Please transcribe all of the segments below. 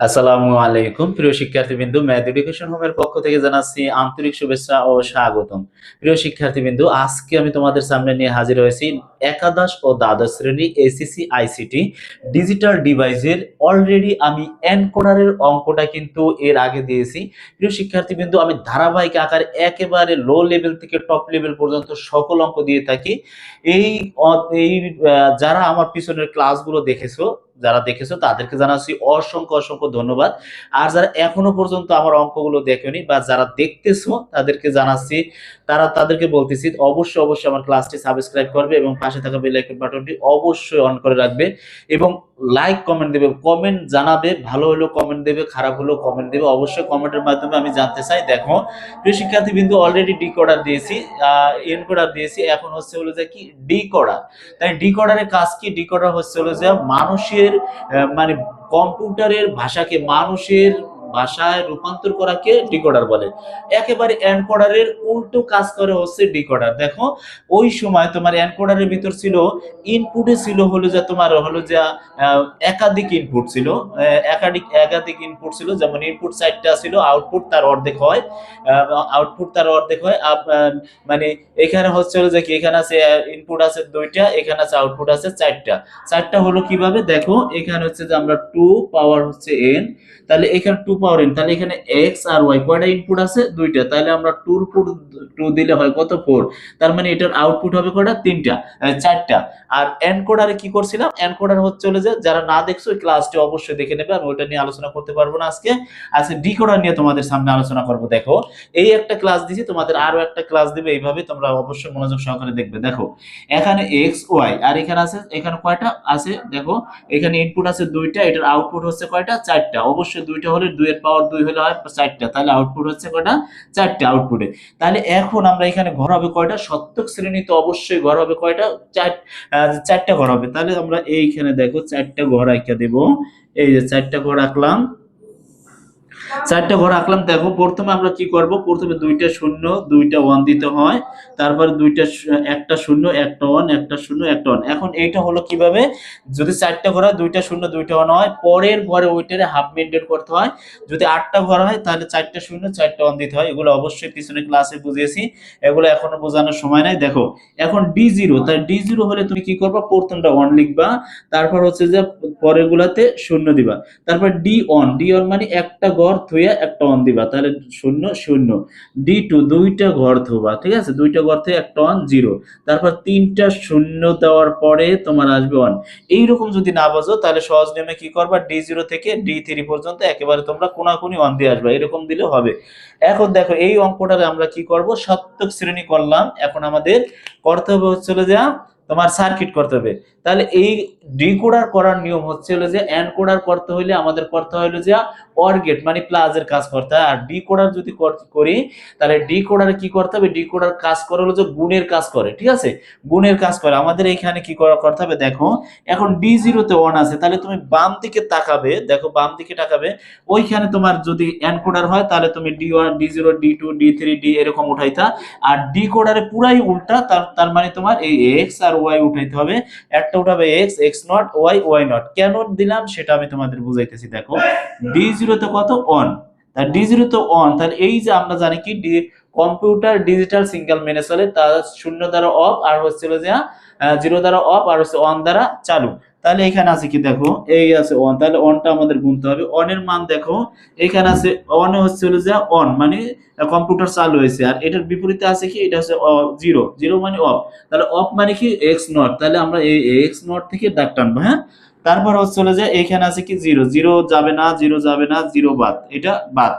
আসসালামু আলাইকুম প্রিয় শিক্ষার্থীবৃন্দু, ম্যাথ এডুকেশন হোমের পক্ষ থেকে জানাচ্ছি আন্তরিক শুভেচ্ছা ও স্বাগতম। প্রিয় শিক্ষার্থীবৃন্দু, আজকে আমি তোমাদের সামনে নিয়ে হাজির হয়েছি একাদশ ও দ্বাদশ শ্রেণী এসিসি আইসিটি ডিজিটাল ডিভাইসের। অলরেডি আমি এনকোডারের অঙ্কটা কিন্তু এর আগে দিয়েছি। প্রিয় শিক্ষার্থীবৃন্দু, আমি ধারাবাহিক আকারে একেবারে লো লেভেল থেকে টপ লেভেল পর্যন্ত সকল অঙ্ক দিয়ে থাকি। এই এই যারা আমার পিছনের ক্লাসগুলো দেখেছো তাদেরকে জানাচ্ছি অসংখ্য অসংখ্য ধন্যবাদ। আর যারা এখনো পর্যন্ত আমার অঙ্কগুলো দেখেনি বা যারা দেখতেছো তাদেরকে জানাচ্ছি, তাদেরকে বলতেছি অবশ্যই অবশ্যই আমার ক্লাসটি সাবস্ক্রাইব করবে এবং পাশে থাকা বেল আইকন বাটনটি অবশ্যই অন করে রাখবে এবং লাইক কমেন্ট দেবে, কমেন্ট জানাবে, ভালো হলেও কমেন্ট দেবে, খারাপ হলেও কমেন্ট দেবে। অবশ্যই কমেন্টের মাধ্যমে আমি জানতে চাই। দেখো প্রিয় শিক্ষার্থী বিন্দু, অলরেডি ডিকোডার দিয়েছি, এনকোডার দিয়েছি, এখন হচ্ছে হলো যে কি ডিকোডার। তাই ডিকোডারের কাজ কি? ডিকোডার হচ্ছে হলো যে মানুষের মানে কম্পিউটারের ভাষাকে মানুষের ভাষায় রূপান্তর করাকে ডিকোডার বলে। একেবারে এনকোডারের উল্টো কাজ করে হচ্ছে ডিকোডার। দেখো ওই সময় তোমার এনকোডারের ভিতর ছিল ইনপুটে ছিল হলো যে তোমার হলো যে একাধিক ইনপুট ছিল, একাধিক ইনপুট ছিল, যেমন ইনপুট 4টা ছিল, আউটপুট তার অর্ধেক হয়, মানে এখানে হচ্ছে হলো যে কি, এখানে আছে ইনপুট আছে 2টা, এখানে আছে আউটপুট আছে 4টা। 4টা হলো কিভাবে? দেখো এখানে হচ্ছে যে আমরা 2 পাওয়ার হচ্ছে n, তাহলে এখানে 2 পাওয়ার n, তাহলে এখানে x আর y কয়টা ইনপুট আছে? 2টা, তাহলে আমরা 2 এর উপর 2 দিলে হয় কত? 4। তার মানে এটার আউটপুট হবে কয়টা? 3টা, 4টা। আর এনকোডারে কি করছিলাম? এনকোডার হচ্ছে হলো যে, যারা না দেখছো ওই ক্লাসটি অবশ্যই দেখে নেবে, আমি ওটা নিয়ে আলোচনা করতে পারবো না আজকে। আজকে ডিকোডার নিয়ে তোমাদের সামনে আলোচনা করব। দেখো এই একটা ক্লাস দিয়েছি, তোমাদের আরো একটা ক্লাস দিবে, এইভাবে তোমরা অবশ্যই মনোযোগ সহকারে দেখবে। দেখো এখানে এক্স ওয়াই, আর এখানে আছে, এখানে কয়টা আছে? দেখো এখানে ইনপুট আছে 2টা, এটার আউটপুট হচ্ছে কয়টা? 4টা। অবশ্যই 2টা হলে 2 এর পাওয়ার 2 হলে হয় 4টা, তাহলে আউটপুট হচ্ছে কয়টা? 4টা আউটপুটে। তাহলে এখন আমরা এখানে ঘর হবে কয়টা? সত্যক শ্রেণীতে অবশ্যই ঘর হবে কয়টা? 4টা ঘর হবে। তাহলে আমরা এইখানে দেখো 4টা ঘর আঁকা দেব। এই যে 4টা ঘর আঁকলাম, 4টা ঘর আঁকলাম। দেখো প্রথমে আমরা কি করব? প্রথমে 2টা শূন্য 2টা 1 দিতে হয়, তারপরে একটা শূন্য একটা 1, একটা শূন্য একটা 1। এখন এইটা হলো কিভাবে? যদি 4টা ঘর হয় 2টা শূন্য 2টা 1 হয়, পরের ঘরে ওইটারে হাফ মেইনটেইন করতে হয়। যদি 8টা ঘর হয় তাহলে 4টা শূন্য 4টা 1 দিতে হয়। এগুলো অবশ্যই পিছনে ক্লাসে বুঝিয়েছি, এগুলো এখনো বোঝানোর সময় নাই। দেখো এখন D0, তাই D0 হলে তুমি কি করবা? প্রথমটা 1 লিখবা, তারপর হচ্ছে যে পরের গুলাতে শূন্য দিবা, তারপর ডি অন মানে একটা ঘর থুইয়া একটা অন দিবা, তাহলে শূন্য শূন্য। D2 দুইটা ঘর থুবা, ঠিক আছে, দুইটা ঘর থেকে একটা অন 0, তারপর 3টা শূন্য দেওয়ার পরে তোমার আসবে 1। এইরকম যদি না বোঝো তাহলে সহজ নিয়মে কি করবা? D0 থেকে D3 পর্যন্ত একেবারে তোমরা কোনাকুনি অন দিয়ে আসবে, এরকম দিলে হবে। এখন দেখো এই অঙ্কটারে আমরা কি করব? সত্যক শ্রেণী করলাম। এখন আমাদের করতে হবে হচ্ছে যে তোমার সার্কিট করতে হবে। তাহলে এই ডিকোডার করার নিয়ম হচ্ছে হলো যে, এনকোডার করতে হলে আমাদের করতে হলো যে অর গেট মানে প্লাসের কাজ করতে হয়। আর ডিকোডার যদি করি তাহলে ডিকোডারে কি করতে হবে? ডিকোডার কাজ করে হলো যে গুণের কাজ করে, ঠিক আছে, গুণের কাজ করে। আমাদের এইখানে কি করতে হবে? দেখো এখন D0 তে 1 আছে, তাহলে তুমি বাম দিকে তাকাবে, দেখো বাম দিকে তাকাবে, ওইখানে তোমার যদি এনকোডার হয় তাহলে তুমি D1 D0 D2 D3 D এরকম উঠাইতা। আর ডিকোডারে পুরাই উল্টা, তার মানে তোমার এই এক্স আর ওয়াই উঠাইতে হবে। একটা উঠাবে X, X not, Y, Y not. কেন দিলাম সেটা আমি তোমাদের বুঝাইতেছি। দেখো D0 তে কত? অন। তার D0 তে অন, তাহলে এই যে আমরা জানি কি কম্পিউটার ডিজিটাল সিঙ্গেল মেনে চলে, তার 0 দ্বারা অফ, আর হচ্ছে যে 0 দ্বারা অফ, আর হচ্ছে 1 দ্বারা চালু। তাহলে এখানে আছে কি? দেখো এই আছে 1, তাহলে অনটা আমাদের গুনতে হবে। অনের মান দেখো এখানে আছে, অনে হচ্ছে যে অন মানে কম্পিউটার চালু হয়েছে, আর এটার বিপরীতে আছে কি? এটা হচ্ছে 0, 0 মানে অফ। তাহলে অফ মানে কি? এক্স নট, তাহলে আমরা এই এক্স নট থেকে দাগ টানবো। হ্যাঁ, তারপর হচ্ছে যে এখানে আছে কি? 0, 0 যাবে না, 0 যাবে না, 0 বাদ, এটা বাদ।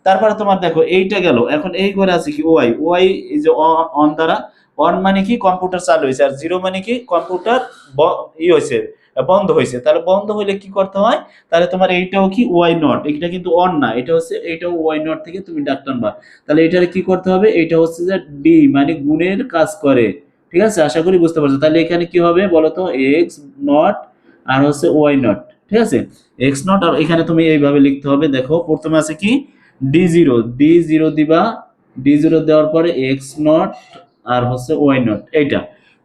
তারপরে তোমার দেখো এইটা গেল। এখন এই ঘরে আছে কি? ওয়াই, ওয়াই এই যে অন দ্বারা, অন মানে কি? কম্পিউটার চালু হয়েছে, আর 0 মানে কি? কম্পিউটার হয়েছে, বন্ধ হয়েছে। তাহলে বন্ধ হইলে কি করতে হয়? তাহলে তোমার এইটাও কি? ওয়াই নট, এটা কিন্তু অন না, এটা হচ্ছে, এইটাও ওয়াই নট থেকে তুমি দাগ টানবা। তাহলে এটারে কি করতে হবে? এটা হচ্ছে যে ডি মানে গুণের কাজ করে, ঠিক আছে, আশা করি বুঝতে পারছো। তাহলে এখানে কি হবে বলতো? এক্স নট আর হচ্ছে ওয়াই নট, ঠিক আছে, এক্স নট। আর এখানে তুমি এইভাবে লিখতে হবে। দেখো প্রথমে আছে কি? D0 দিবা, D0 দেওয়ার পরে এক্স নট আর হচ্ছে ওয়াই নট, এইটা।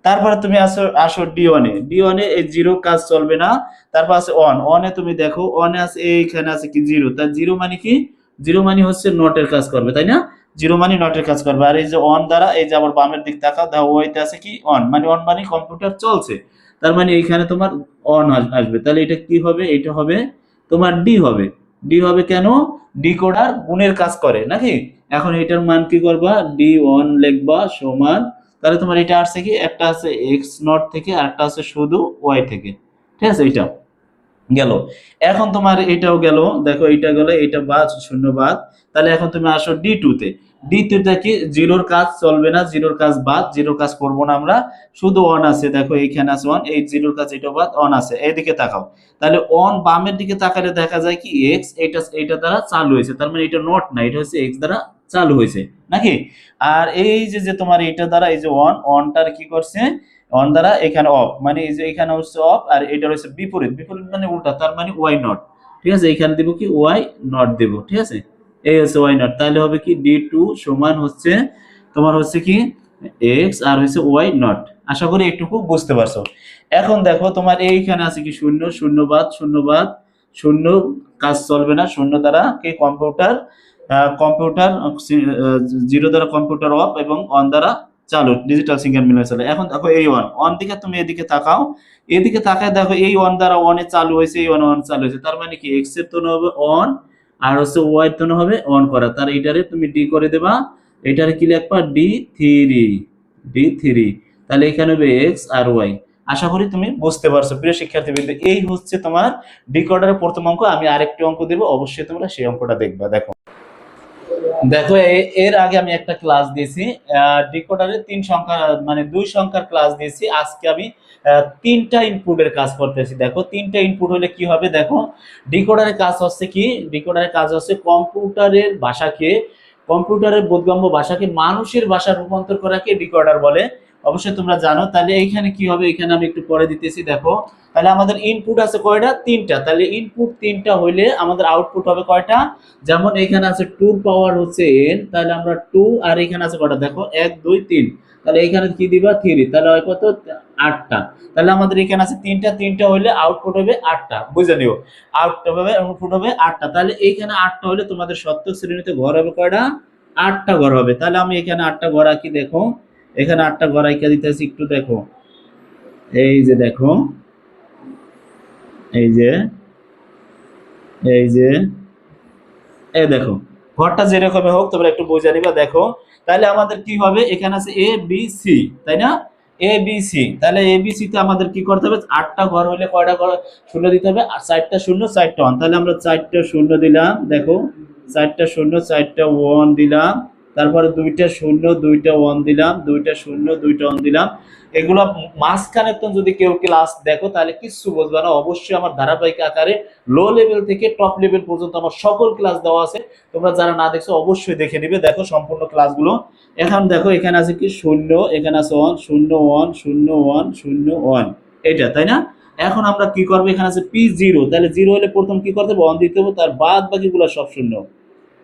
তারপরে তুমি আসো আসো ডি ওয়ানে এই জিরো কাজ চলবে না। তারপর আছে অনে তুমি দেখো অনে আছে এইখানে আছে কি জিরো, তার জিরো মানে কি, জিরো মানে হচ্ছে নটের কাজ করবে তাই না, জিরো মানে নটের কাজ করবে। আর এই যে অন দ্বারা এই যে আবার বামের দিক তাকাও দেখো ওইতে আছে কি অন মানে কম্পিউটার চলছে, তার মানে এইখানে তোমার অন আসবে, তাহলে এটা কি হবে, এটা হবে তোমার ডি হবে। ডি হবে কেন, ডিকোডার গুণের কাজ করে নাকি। এখন এটার মান কি করবা, ডি1 লিখবা সমান, তাহলে তোমার এটা আসছে কি, একটা আছে এক্স নট থেকে আর একটা আছে শুধু ওয়াই থেকে, ঠিক আছে, এটা গেল। এখন তোমার এটাও গেল, দেখো এটা গেল, এটা বাদ শূন্য বাদ। তাহলে এখন তুমি আসো ডি টুতে কি জিরোর কাজ চলবে না, জিরোর কাজ বাদ, জিরোর কাজ করবো না আমরা, শুধু অন আছে, দেখো এইখানে আছে অন, এই জিরোর কাজ এটা বাদ, অন আছে, এইদিকে তাকাও। তাহলে অন বামের দিকে তাকালে দেখা যায় কি এক্স এটা দ্বারা চালু হয়েছে, তার মানে এটা নট না, এটা হচ্ছে এক্স দ্বারা চালু হয়েছে নাকি। আর এই যে যে তোমার এটা দ্বারা এই যে অনটার কি করছে, অন দ্বারা এখানে অফ, মানে এই যে এখানে হচ্ছে অফ আর এটা হচ্ছে বিপরীত, বিপরীত মানে উল্টা, তার মানে ওয়াই নট, ঠিক আছে, এখানে দিব কি ওয়াই নট দেব, ঠিক আছে, এই হচ্ছে ওয়াই নট। তাহলে হবে কি ডি2 সমান হচ্ছে তোমার হচ্ছে কি এক্স আর হচ্ছে ওয়াই নট। আশা করি একটুকু বুঝতে পারছো। এখন দেখো তোমার এইখানে আছে কি শূন্য, শূন্য বাদ শূন্য, কাজ চলবে না, শূন্য দ্বারা কি কম্পিউটার জিরো দ্বারা কম্পিউটার অফ এবং অন দ্বারা চালু, ডিজিটাল সিঙ্গেল মিলে চলে। এখন দেখো এই অন দিকে তুমি এদিকে তাকাও, এদিকে তাকায় দেখো এই অন দ্বারা অনে চালু হয়েছে, এই অন চালু হয়েছে, তার মানে কি এক্স এর তোন হবে অন আর হচ্ছে ওয়াই এর তোন হবে অন করা, তার এইটারে তুমি ডি করে দেবা, এটারে কি লিখবা ডি থ্রি, তাহলে এখানে হবে এক্স আর ওয়াই। আশা করি তুমি বুঝতে পারছো প্রিয় শিক্ষার্থীবৃন্দ, এই হচ্ছে তোমার ডিকোডারের প্রথম অঙ্ক। আমি আরেকটি অঙ্ক দেবো, অবশ্যই তোমরা সেই অঙ্কটা দেখবা। দেখো দেখো এর আগে আমি একটা ক্লাস দিয়েছি, ডিকোডারের তিন সংখ্যা মানে দুই সংখ্যার ক্লাস দিয়েছি। আজকে আমি তিনটা ইনপুটের কাজ করতেছি। দেখো তিনটা ইনপুট হলে কি হবে, দেখো ডিকোডারের কাজ হচ্ছে কি, ডিকোডারের কাজ হচ্ছে কম্পিউটারের বোধগম্য ভাষাকে মানুষের ভাষা রূপান্তর করাকে ডিকোডার বলে, অবশ্যই তোমরা জানো। তাহলে এইখানে কি হবে, এখানে আমি একটু পরে দিতেছি। দেখো তাহলে আমাদের ইনপুট আছে কয়টা, তিনটা, তাহলে ইনপুট তিনটা হইলে আমাদের আউটপুট হবে কয়টা, যেমন এখানে আছে টুর পাওয়ার হচ্ছে এন, তাহলে আমরা টু, আর এখানে আছে কয়টা দেখো 1 2 3, তাহলে এখানে কি দিবা 3, তাহলে হয় কত 8টা। তাহলে আমাদের এখানে আছে তিনটা হইলে আউটপুট হবে 8টা, বুঝে নিও, আউটপুট হবে 8টা। তাহলে এইখানে 8টা হলে তোমাদের সত্যক শ্রেণীতে ঘর হবে কয়টা, 8টা ঘর হবে। তাহলে আমি এখানে 8টা ঘর আঁকি, দেখো এখানে 8টা ঘর আঁকা দিতেছি, একটু দেখো, এই যে দেখো, এই যে এই যে এই দেখো ঘরটা যেরকম হোক তোমরা একটু বুঝে নিবা। দেখো তাহলে আমাদের কি হবে, এখানে আছে এ বি সি, তাই না, এ বি সি, তাহলে এ বি সি তে আমাদের কি করতে হবে, 8টা ঘর হলে কয়টা ঘর শূন্য দিতে হবে, আর 4টা শূন্য 4টা ওয়ান, তাহলে আমরা 4টা শূন্য দিলাম, দেখো 4টা শূন্য 4টা ওয়ান দিলাম, তারপরে 2টা শূন্য 2টা ওয়ান দিলাম, 2টা শূন্য 2টা ওয়ান দিলাম। এগুলো মাঝখানে তো যদি কেউ ক্লাস দেখো তাহলে কিছু বুঝবে না, অবশ্যই আমার ধারাবাহিক আকারে লো লেভেল থেকে টপ লেভেল পর্যন্ত আমার সকল ক্লাস দেওয়া আছে, তোমরা যারা না দেখছো অবশ্যই দেখে নিবে, দেখো সম্পূর্ণ ক্লাসগুলো। এখন দেখো এখানে আছে কি শূন্য, এখানে আছে ওয়ান, শূন্য ওয়ান শূন্য ওয়ান শূন্য ওয়ান, এটা তাই না। এখন আমরা কি করবো, এখানে আছে পি জিরো, তাহলে জিরো হলে প্রথম কি করতে হবে, ওয়ান দিতে হবে, তার বাদ বাকিগুলো সব শূন্য,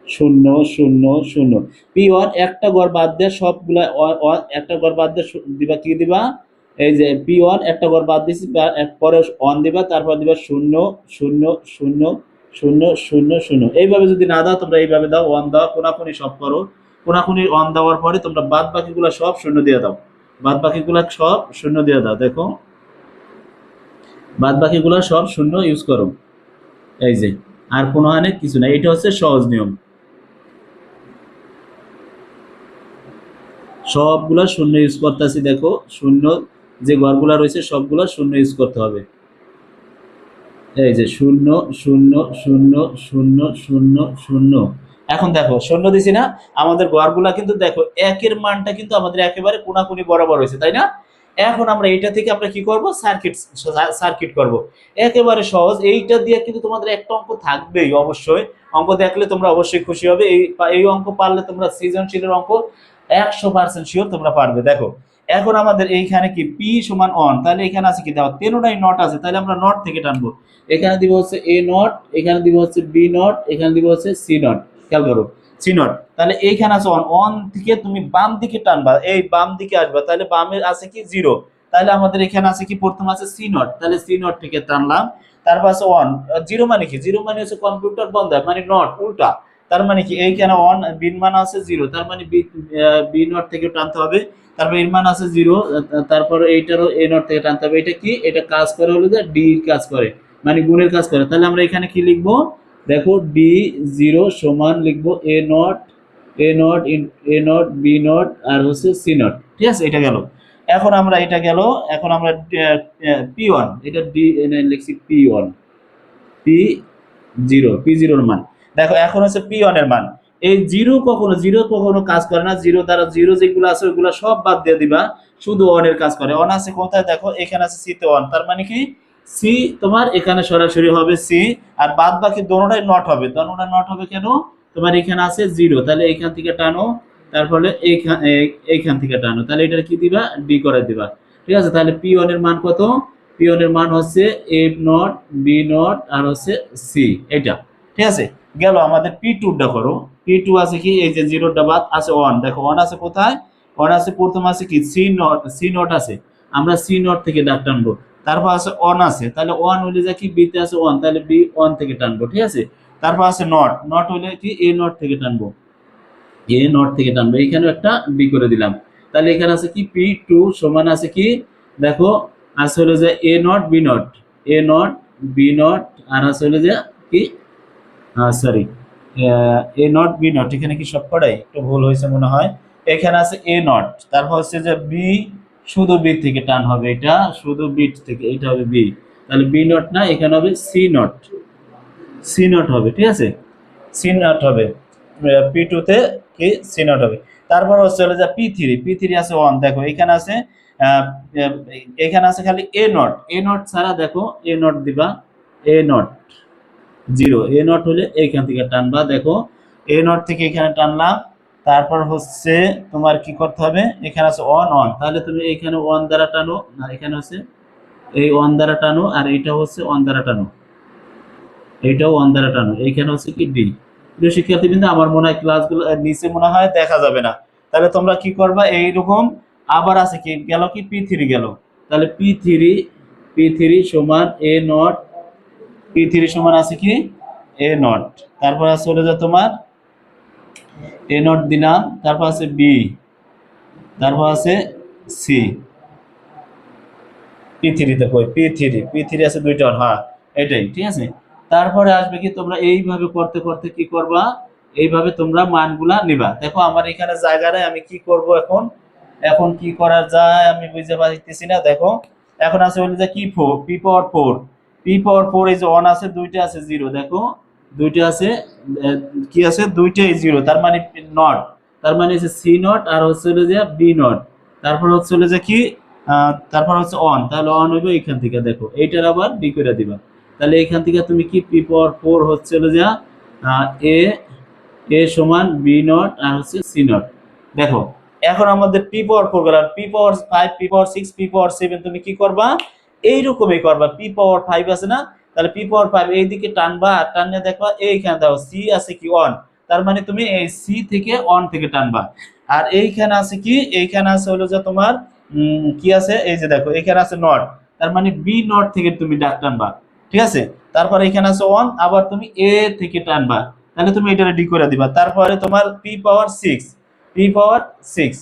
শূন্য শূন্য শূন্য। পি ওয়ান একটা ঘর বাদ দিয়ে সবগুলা একটা ঘর বাদ দিয়ে দিবা, কি দিবা, এই যে পি ওয়ান একটা ঘর বাদ দিছি, পরে অন দিবা, তারপর দিবা শূন্য শূন্য শূন্য শূন্য শূন্য শূন্য। এইভাবে যদি না দাও তোমরা এইভাবে দাও, অন দাও, কোনাকুনি সব করো, কোনাকুনি অন দেওয়ার পরে তোমরা বাদ বাকিগুলা সব শূন্য দিয়ে দাও, বাদ বাকিগুলা সব শূন্য দিয়ে দাও। দেখো বাদ বাকিগুলা সব শূন্য ইউজ করো, এই যে আর কোনো হানে কিছু না, এটা হচ্ছে সহজ নিয়ম, সবগুলা শূন্য ইউজ করতেছি। দেখো শূন্য যে ঘরগুলা রয়েছে সবগুলা শূন্য ইউজ করতে হবে, এই যে শূন্য শূন্য শূন্য শূন্য শূন্য শূন্য। এখন দেখো শূন্য দিছি না, আমাদের ঘরগুলা কিন্তু দেখো একের মানটা কিন্তু আমাদের একেবারে কোনাকুনি বরাবর হয়েছে, তাই না। এখন আমরা এইটা থেকে আমরা কি করব, সার্কিট করব, একেবারে সহজ। এইটা দিয়ে কিন্তু তোমাদের একটা অঙ্ক থাকবেই অবশ্যই, অঙ্ক দেখলে তোমরা অবশ্যই খুশি হবে। এই অঙ্ক পারলে তোমরা সৃজনশীলের অঙ্ক 100% শিওর তোমরা পারবে। দেখো এখন আমাদের এইখানে কি পি সমান অন, তাহলে এখানে আছে কি দেখো তেরোটাই নট আছে, তাহলে আমরা নট থেকে টানবো, এখানে দিব হচ্ছে এ নট, এখানে দিব হচ্ছে বি নট, এখানে দিব হচ্ছে সি নট, খেয়াল করো সি নট। তাহলে এইখানে আছে অন, অন থেকে তুমি বাম দিকে টানবা, এই বাম দিকে আসবা, তাহলে বামে আছে কি জিরো, তাহলে আমাদের এখানে আছে কি প্রথম আছে সি নট, তাহলে সি নট থেকে টানলাম। তারপর আছে ওয়ান। জিরো মানে কি? জিরো মানে হচ্ছে কম্পিউটার বন্ধ, মানে নট উল্টা। তার মানে কি এইখানে ওয়ান বিন মান আছে জিরো, তার মানে বি নট থেকে টানতে হবে। তারপর এর মান আছে জিরো, তারপর এইটারও এ নট থেকে টানতে হবে। এটা কি? এটা কাজ করে হলো যে ডি কাজ করে, মানে গুণের কাজ করে। তাহলে আমরা এখানে কি লিখবো? দেখো ডি জিরো সমান লিখবো A not, A not A not B not আর হচ্ছে সি নট। ঠিক আছে, এটা গেল। এখন আমরা এটা গেল। এখন আমরা পি ওয়ান, এটা ডি লিখছি P one, P zero, P জিরোর মান দেখো। এখন হচ্ছে পি ওয়ান এর মান। এই জিরো কখনো কাজ করে না। জিরো দ্বারা জিরো যেগুলো আছে ওইগুলো সব বাদ দিয়ে দিবা, শুধু ওয়ান এর কাজ করে। ওয়ান আছে কোথায়? দেখো এখানে আছে সি তে ওয়ান, তার মানে কি সি তোমার এখানে সরাসরি হবে সি, আর বাদ বাকি দোনোটাই নট হবে। দোনোটা নট হবে কেন? তোমার এখানে আছে জিরো, তাহলে এইখান থেকে টানো, তারপরে এইখান থেকে টানো, তাহলে এটা কি দিবা? ডি করে দিবা। ঠিক আছে, তাহলে পি ওয়ান এর মান কত? পি ওয়ান এর মান হচ্ছে এ নট বি নট আর হচ্ছে সি, এটা। ঠিক আছে, গেল। আমাদের পি টুটা করো। পি টু আছে কি? এই যে জিরোটা বাদ আছে ওয়ান, দেখো ওয়ান আছে কোথায়? ওয়ান আছে প্রথম আছে কি সি নট, সি নট আছে, আমরা সি নট থেকে দাগ টানবো। তারপর আছে ওয়ান আছে, তাহলে ওয়ান হইলে যা কি বি তে আছে ওয়ান, তাহলে বি ওয়ান থেকে টানবো। ঠিক আছে, তারপর আছে নট, নট হইলে কি এ নট থেকে টানবো, এ নট থেকে টানবো। এইখানে একটা বি করে দিলাম। তাহলে এখানে আছে কি পি টু সমান আছে কি? দেখো আছে হলো যে A not B not, A not B not আর আছে হলো যে কি sorry A not B not. এখানে কি সবকটাই একটু ভুল হয়েছে মনে হয়। এখানে আছে এ নট, তারপর হচ্ছে যে বি, শুধু বি থেকে টান হবে, এটা শুধু বি থেকে, এটা হবে বি। তাহলে বি নট না, এখানে হবে সি নট, সি নট হবে। ঠিক আছে, সি নট হবে। পি টু তে কি সি নট হবে। তারপর হচ্ছে হলো যে পি থ্রি, পি থ্রি আছে ওয়ান, দেখো এখানে আছে আহ, এখানে আছে খালি এ নট, এ নট ছাড়া দেখো এ নট দিবা, এ নট জিরো, এ নট হলে এইখান থেকে টানবা। দেখো এ নট থেকে এখানে টানলাম। তারপর হচ্ছে তোমার কি করতে হবে? এখানে আছে ওয়ান ওয়ান, তাহলে তুমি এখানে ওয়ান দ্বারা টানো, না এখানে হচ্ছে এই ওয়ান দ্বারা টানো, আর এইটা হচ্ছে ওয়ান দ্বারা টানো, এইটাও ওয়ান দ্বারা টানো। এইখানে হচ্ছে কি ডি। প্রিয় শিক্ষার্থীবৃন্দ, আমার মনে হয় ক্লাসগুলো নিচে মনে হয় দেখা যাবে না। তাহলে তোমরা কি করবা? এইরকম আবার আছে কি গেল কি পি থ্রি গেল, তাহলে পি থ্রি, পি থ্রি সমান এ নট, পি থ্রি সমান আছে কি এ নট, তারপর আছে হলো যে তোমার এ নট দিলাম, তারপর আছে বি, তারপর আছে সি। পি থ্রিতে কই? পি থ্রি, পি থ্রি আছে দুইটা, হ্যাঁ এটাই। ঠিক আছে, তারপরে আসবে কি তোমরা এইভাবে করতে করতে কি করবা? এইভাবে তোমরা মানগুলা নিবা। দেখো আমার এখানে জায়গায় আমি কি করব এখন? এখন কি করা যায় আমি বুঝতে পারতেছি না। দেখো এখন আছে হলো যে কি four, P power four, P power four এই যে ওয়ান আছে, দুইটা আছে জিরো, দেখো দুইটা আছে কি আছে? দুইটাই জিরো, তার মানে নট, তার মানে হচ্ছে সি নট আর হচ্ছে হলো যে বি নট। তারপর হচ্ছে হলো যে কি তারপর হচ্ছে অন, তাহলে অন হইবে এখান থেকে। দেখো এইটার আবার বি করে দিবা। তাহলে এখান থেকে তুমি কি পি পাওয়ার ফোর হচ্ছে হলো যে এ, এ সমান বি নট আর হচ্ছে সি নট। দেখো এখন আমাদের পি পাওয়ার ফোর গেল, P power five, P power six, P power seven, তুমি কি করবা? এইরকমই করবা। পি পাওয়ার ফাইভ আছে না, তাহলে পি পাওয়ার ফাইভ এইদিকে টানবা, আর টানলে দেখবা এইখানে দাও সি আছে কি অন, তার মানে তুমি এই সি থেকে অন থেকে টানবা। আর এইখানে আছে কি? এইখানে আছে হলো যে তোমার কি আছে? এই যে দেখো এখানে আছে নট, তার মানে বি নট থেকে তুমি ডাক টানবা। ঠিক আছে, তারপর এখানে আছে ওয়ান, আবার তুমি এ থেকে টানবা, তাহলে তুমি এটা ডি করে দিবা। তারপরে তোমার P power six, P power six.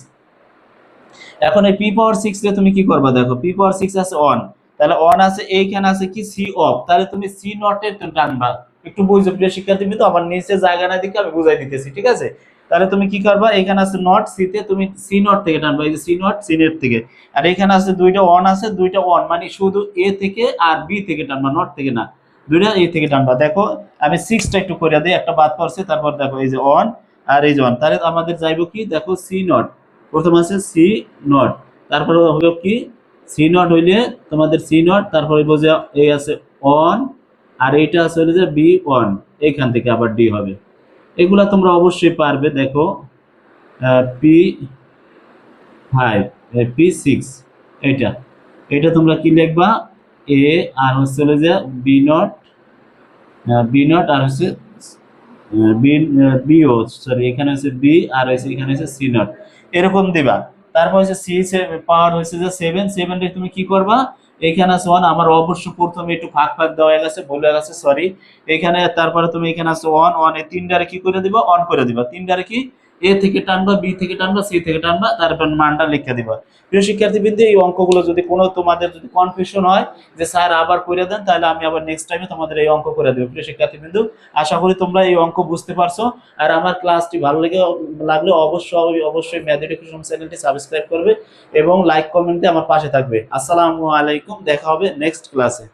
এখন এই পি পাওয়ার সিক্স কে তুমি কি করবা? দেখো পি পাওয়ার সিক্স আছে ওয়ান, তাহলে ওয়ান আছে, এইখানে আছে কি সি অফ, তাহলে তুমি সি নটে টানবা। একটু বুঝো প্রিয় শিক্ষার্থী, তো আমার নিচে জায়গা না দিকে আমি বুঝাই দিতেছি। ঠিক আছে, তাহলে তুমি কি করবা? এখানে আছে নট, সি তে তুমি সি নট থেকে টানবা, এই যে সি নট, সি নেট থেকে। আর এখানে আছে দুইটা ওয়ান আছে, দুইটা ওয়ান, মানে শুধু এ থেকে আর বি থেকে টানবা, নট থেকে না, দুইটা এ থেকে টানবা। দেখো আমি সিক্সটা একটু করে দিই, একটা বাদ পড়ছে, তারপর দেখো এই যে ওয়ান আর এই যে ওয়ান, তাহলে আমাদের যাইবো কি? দেখো সি নট, প্রথম আছে সি নট, তারপরে হলো কি সি নট হইলে তোমাদের সি নট, তারপরে বোঝে এই আছে অন, আর এইটা আছে হলো যে বি ওয়ান, এইখান থেকে আবার ডি হবে। এগুলা তোমরা অবশ্যই পারবে। দেখো পি ফাইভ, পি সিক্স, এইটা, এটা তোমরা কি লিখবা? এ আর হচ্ছে হলো যে বি নট, বি নট আর হচ্ছে বি, বিও সরি, এখানে হচ্ছে বি আর হচ্ছে এখানে হচ্ছে সি নট, এরকম দিবা। তারপর হচ্ছে সি পাওয়ার হচ্ছে যে 7, 7 রে তুমি কি করবা, এখানে আছে 1, আমার অবশ্য প্রথমে একটু ফাঁক ফাঁক দেওয়া গেছে, ভুলে গেছে, সরি। এখানে তারপরে তুমি এখানে আছে 1, 1 এই তিনটারে কি করে দিবা, অন করে দিবা। তিনটারে কি এ থেকে টানবা, বি থেকে টানবা, সি থেকে টানবা, তারপর মানটা লিখে দিবা। প্রিয় শিক্ষার্থীবৃন্দ, এই অঙ্কগুলো যদি কোনো তোমাদের যদি কনফিউশন হয় যে স্যার আবার করে দেন, তাহলে আমি আবার নেক্সট টাইমে তোমাদের এই অঙ্ক করে দেবো। প্রিয় শিক্ষার্থীবৃন্দ, আশা করি তোমরা এই অঙ্ক বুঝতে পারছো। আর আমার ক্লাসটি ভালো লাগলে অবশ্যই অবশ্যই ম্যাথ এডুকেশন চ্যানেলটি সাবস্ক্রাইব করবে এবং লাইক কমেন্টে আমার পাশে থাকবে। আসসালামু আলাইকুম, দেখা হবে নেক্সট ক্লাসে।